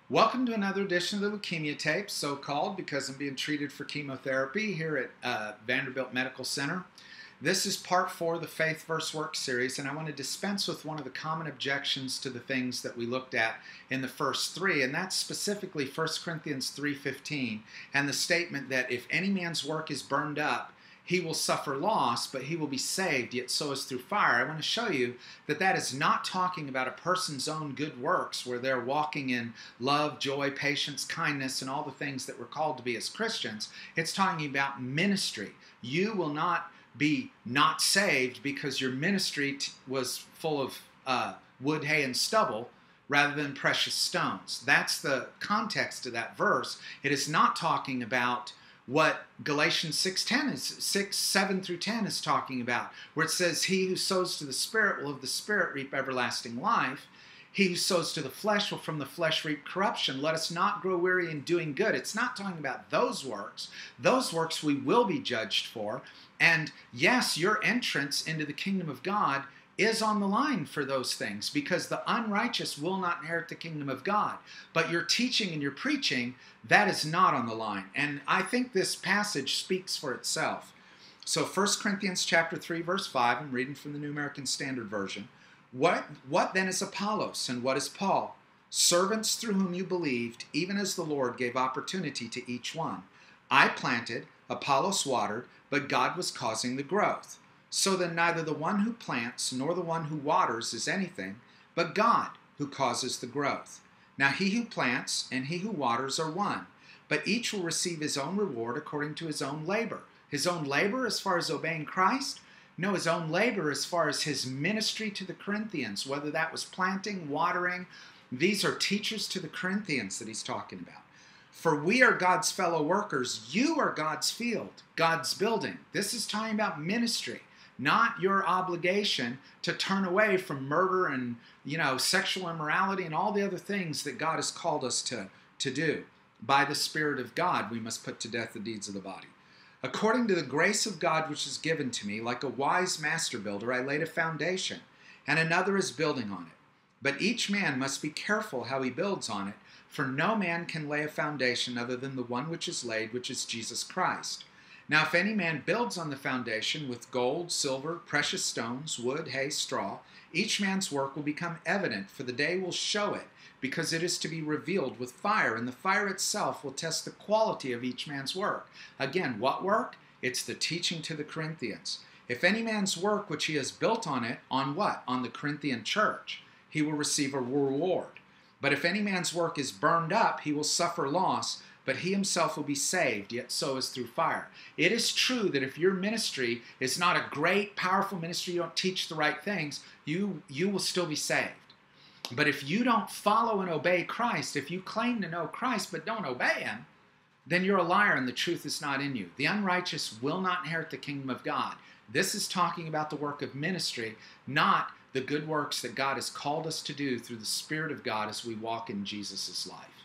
Welcome to another edition of the Leukemia Tapes, so-called because I'm being treated for chemotherapy here at Vanderbilt Medical Center. This is part 4 of the Faith vs. Works series, and I want to dispense with one of the common objections to the things that we looked at in the first 3, and that's specifically 1 Corinthians 3:15, and the statement that if any man's work is burned up, he will suffer loss, but he will be saved, yet so as through fire. I want to show you that that is not talking about a person's own good works, where they're walking in love, joy, patience, kindness, and all the things that we're called to be as Christians. It's talking about ministry. You will not be not saved because your ministry was full of wood, hay, and stubble, rather than precious stones. That's the context of that verse. It is not talking about what Galatians 7 through 10 is talking about, where it says, he who sows to the Spirit will of the Spirit reap everlasting life. He who sows to the flesh will from the flesh reap corruption. Let us not grow weary in doing good. It's not talking about those works. Those works we will be judged for. And yes, your entrance into the kingdom of God is on the line for those things, because the unrighteous will not inherit the kingdom of God. But your teaching and your preaching, that is not on the line. And I think this passage speaks for itself. So 1 Corinthians chapter 3, verse 5, I'm reading from the New American Standard Version. What then is Apollos, and what is Paul? Servants through whom you believed, even as the Lord gave opportunity to each one. I planted, Apollos watered, but God was causing the growth. So then neither the one who plants nor the one who waters is anything, but God who causes the growth. Now he who plants and he who waters are one, but each will receive his own reward according to his own labor. His own labor as far as obeying Christ? No, his own labor as far as his ministry to the Corinthians, whether that was planting, watering. These are teachers to the Corinthians that he's talking about. For we are God's fellow workers. You are God's field, God's building. This is talking about ministry, not your obligation to turn away from murder and, sexual immorality and all the other things that God has called us to do. By the Spirit of God, we must put to death the deeds of the body. According to the grace of God which is given to me, like a wise master builder, I laid a foundation, and another is building on it. But each man must be careful how he builds on it, for no man can lay a foundation other than the one which is laid, which is Jesus Christ. Now if any man builds on the foundation with gold, silver, precious stones, wood, hay, straw, each man's work will become evident, for the day will show it, because it is to be revealed with fire, and the fire itself will test the quality of each man's work. Again, what work? It's the teaching to the Corinthians. If any man's work which he has built on it, on what? On the Corinthian church, he will receive a reward. But if any man's work is burned up, he will suffer loss, but he himself will be saved, yet so is through fire. It is true that if your ministry is not a great, powerful ministry, you don't teach the right things, you will still be saved. But if you don't follow and obey Christ, if you claim to know Christ but don't obey him, then you're a liar and the truth is not in you. The unrighteous will not inherit the kingdom of God. This is talking about the work of ministry, not the good works that God has called us to do through the Spirit of God as we walk in Jesus' life.